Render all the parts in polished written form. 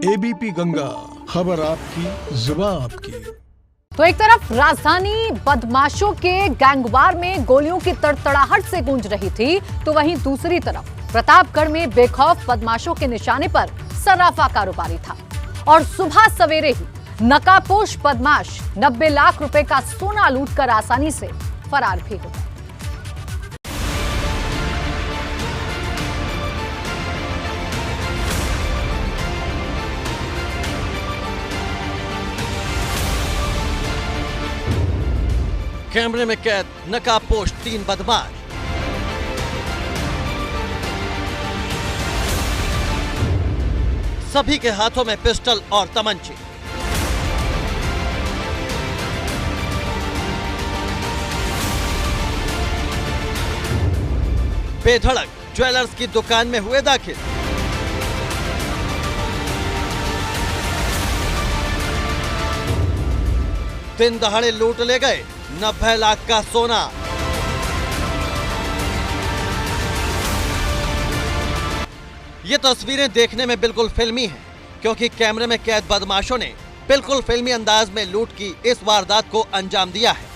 ABP Ganga, खबर आपकी, जुबान आपकी। तो एक तरफ राजधानी बदमाशों के गैंगवार में गोलियों की तड़तड़ाहट से गूंज रही थी, तो वहीं दूसरी तरफ प्रतापगढ़ में बेखौफ बदमाशों के निशाने पर सर्राफा कारोबारी था। और सुबह सवेरे ही नकाबपोश बदमाश 90 लाख रुपए का सोना लूटकर आसानी से फरार भी हो गए। कैमरे में कैद नकाबपोश 3 बदमाश। सभी के हाथों में पिस्टल और तमंचे। बेधड़क ज्वेलर्स की दुकान में हुए दाखिल। दिन दहाड़े लूट ले गए 90 लाख का सोना। ये तस्वीरें देखने में बिल्कुल फिल्मी हैं, क्योंकि कैमरे में कैद बदमाशों ने बिल्कुल फिल्मी अंदाज में लूट की इस वारदात को अंजाम दिया है।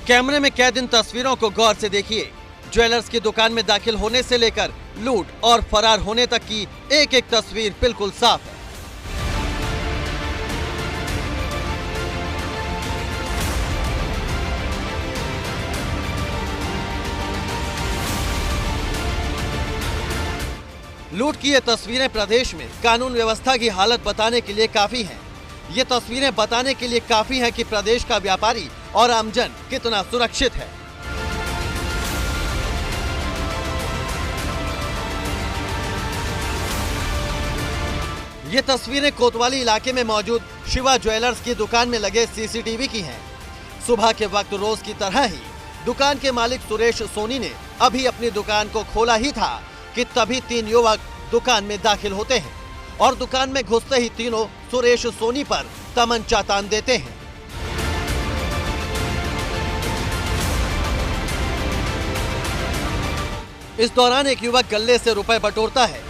कैमरे में कैद इन तस्वीरों को गौर से देखिए। ज्वेलर्स की दुकान में दाखिल होने से लेकर लूट और फरार होने तक की एक एक तस्वीर बिल्कुल साफ है। लूट की ये तस्वीरें प्रदेश में कानून व्यवस्था की हालत बताने के लिए काफी हैं। ये तस्वीरें बताने के लिए काफी हैं कि प्रदेश का व्यापारी और आमजन कितना सुरक्षित है। ये तस्वीरें कोतवाली इलाके में मौजूद शिवा ज्वेलर्स की दुकान में लगे सीसीटीवी की हैं। सुबह के वक्त रोज की तरह ही दुकान के मालिक सुरेश सोनी ने अभी अपनी दुकान को खोला ही था कि तभी 3 युवक दुकान में दाखिल होते हैं और दुकान में घुसते ही तीनों सुरेश सोनी पर तमंचा तान देते हैं। इस दौरान एक युवक गल्ले से रुपए बटोरता है,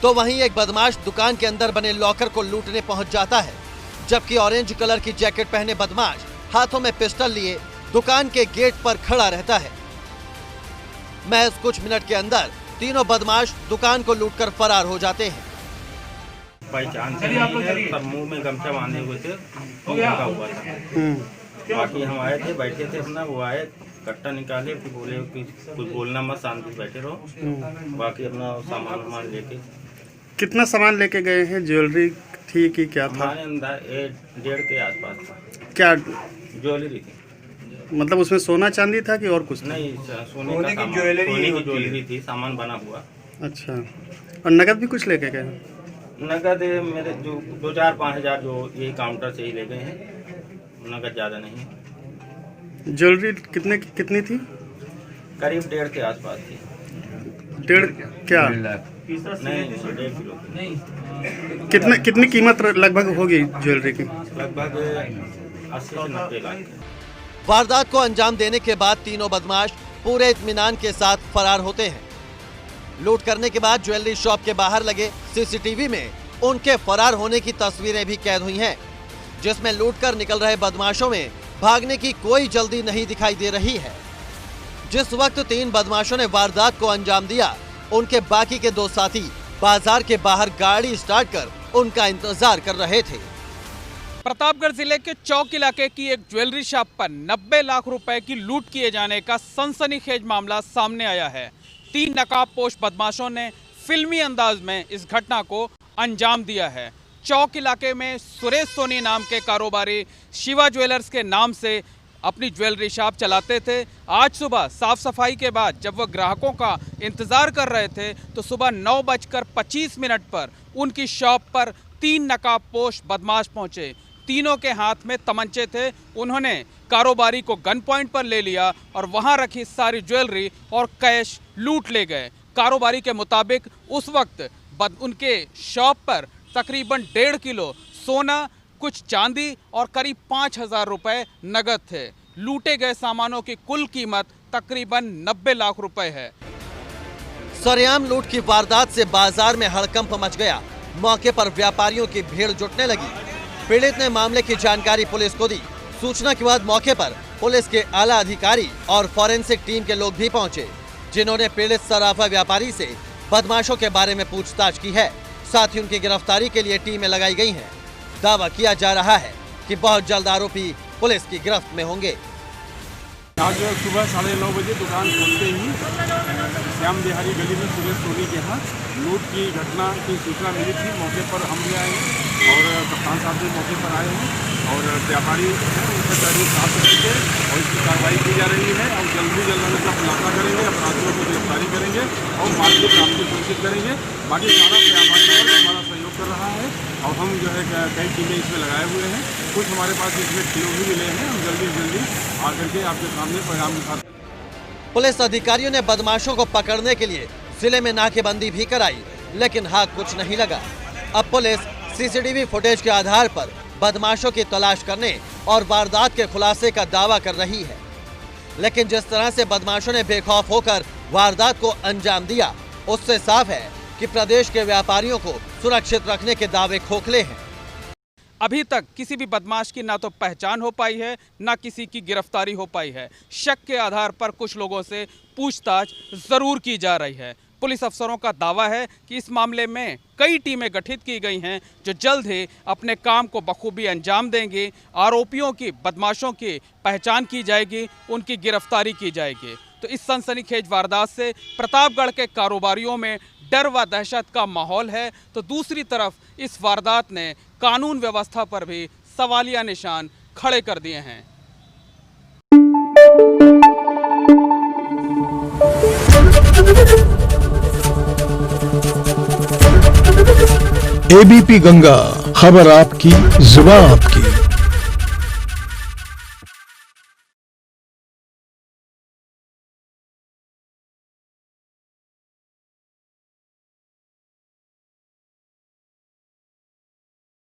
तो वहीं एक बदमाश दुकान के अंदर बने लॉकर को लूटने पहुंच जाता है, जबकि ऑरेंज कलर की जैकेट पहने बदमाश हाथों में पिस्टल लिए दुकान के गेट पर खड़ा रहता है। महज कुछ मिनट के अंदर तीनों बदमाश दुकान को लूटकर फरार हो जाते हैं। पहचान सब मुंह में गमछा बांधे हुए थे, लगा हुआ था। बाकी हम आए थे, बैठे थे अपना, वो आए कट्टा निकाले, बोले कि कुछ बोलना मत, शांति बैठे रहो। बाकी अपना सामान लेके। कितना सामान लेके गए हैं? ज्वेलरी थी कि क्या था? हमारे अंदर 1.5 के आसपास था। क्या ज्वेलरी थी? मतलब उसमें सोना चांदी था कि और कुछ? नहीं, सोने की ज्वेलरी थी, सामान बना हुआ। अच्छा, और नकद भी कुछ लेके गए? नकद मेरे जो 2-4-5 हजार जो यही काउंटर से ही ले गए हैं, नकद ज्यादा नहीं। ज्वेलरी कितनी थी? करीब 1.5 के आसपास थी। 1.5 क्या? नहीं, 1.5 किलो। कितनी कीमत लगभग होगी ज्वेलरी की? लगभग 80 से 90 लाख। वारदात को अंजाम देने के बाद तीनों बदमाश पूरे इत्मीनान के साथ फरार होते हैं। लूट करने के बाद ज्वेलरी शॉप के बाहर लगे सीसीटीवी में उनके फरार होने की तस्वीरें भी कैद हुई हैं, जिसमें लूटकर निकल रहे बदमाशों में भागने की कोई जल्दी नहीं दिखाई दे रही है। जिस वक्त 3 बदमाशों ने वारदात को अंजाम दिया, उनके बाकी के 2 साथी बाजार के बाहर गाड़ी स्टार्ट कर उनका इंतजार कर रहे थे। प्रतापगढ़ जिले के चौक इलाके की एक ज्वेलरी शॉप पर 90 लाख रुपए की लूट किए जाने का सनसनीखेज मामला सामने आया है। 3 नकाबपोश बदमाशों ने फिल्मी अंदाज में इस घटना को अंजाम दिया है। चौक इलाके में सुरेश सोनी नाम के कारोबारी शिवा ज्वेलर्स के नाम से अपनी ज्वेलरी शॉप चलाते थे। आज सुबह साफ सफाई के बाद जब वह ग्राहकों का इंतजार कर रहे थे, तो सुबह 9:25 पर उनकी शॉप पर 3 नकाबपोश बदमाश पहुंचे। तीनों के हाथ में तमंचे थे। उन्होंने कारोबारी को गन पॉइंट पर ले लिया और वहां रखी सारी ज्वेलरी और कैश लूट ले गए। कारोबारी के मुताबिक उस वक्त उनके शॉप पर तकरीबन 1.5 किलो सोना, कुछ चांदी और करीब 5,000 रुपए नगद थे। लूटे गए सामानों की कुल कीमत तकरीबन 90 लाख रुपए है। सरेआम लूट की वारदात से बाजार में हड़कंप मच गया। मौके पर व्यापारियों की भीड़ जुटने लगी। पीड़ित ने मामले की जानकारी पुलिस को दी। सूचना के बाद मौके पर पुलिस के आला अधिकारी और फॉरेंसिक टीम के लोग भी पहुंचे, जिन्होंने पीड़ित सराफा व्यापारी से बदमाशों के बारे में पूछताछ की है। साथ ही उनकी गिरफ्तारी के लिए टीमें लगाई गई हैं। दावा किया जा रहा है कि बहुत जल्द आरोपी पुलिस की गिरफ्त में होंगे। आज सुबह 9:30 बजे दुकान खोलते ही श्याम बिहारी गली में सुरेश सोनी के यहाँ लूट की घटना की सूचना मिली थी। मौके पर हम भी आए हैं और कप्तान साहब भी मौके पर आए हैं और व्यापारी हैं उनसे करीब 7 बजे और इसकी कार्रवाई की जा रही है और जल्द ही जल्द हम इसका खुलासा करेंगे, अपराधियों को गिरफ्तारी करेंगे और माल की प्राप्ति सुनिश्चित करेंगे। बाकी सारा व्यापारी वर्ग हमारा सहयोग कर रहा है और हम जो है कई टीमें इसमें लगाए हुए हैं। कुछ हमारे पास इसमें किलो भी मिले हैं। हम जल्दी से जल्दी आकर के आपके सामने परिणाम दिखा। पुलिस अधिकारियों ने बदमाशों को पकड़ने के लिए जिले में नाकेबंदी भी कराई, लेकिन हाथ कुछ नहीं लगा। अब पुलिस सीसीटीवी फुटेज के आधार पर बदमाशों की तलाश करने और वारदात के खुलासे का दावा कर रही है। लेकिन जिस तरह से बदमाशों ने बेखौफ होकर वारदात को अंजाम दिया, उससे साफ है कि प्रदेश के व्यापारियों को सुरक्षित रखने के दावे खोखले हैं। अभी तक किसी भी बदमाश की ना तो पहचान हो पाई है, ना किसी की गिरफ्तारी हो पाई है। शक के आधार पर कुछ लोगों से पूछताछ जरूर की जा रही है। पुलिस अफसरों का दावा है कि इस मामले में कई टीमें गठित की गई हैं, जो जल्द ही अपने काम को बखूबी अंजाम देंगे। आरोपियों की, बदमाशों की पहचान की जाएगी, उनकी गिरफ्तारी की जाएगी। तो इस सनसनीखेज वारदात से प्रतापगढ़ के कारोबारियों में डर व दहशत का माहौल है, तो दूसरी तरफ इस वारदात ने कानून व्यवस्था पर भी सवालिया निशान खड़े कर दिए हैं। एबीपी गंगा, खबर आपकी, जुबान आपकी।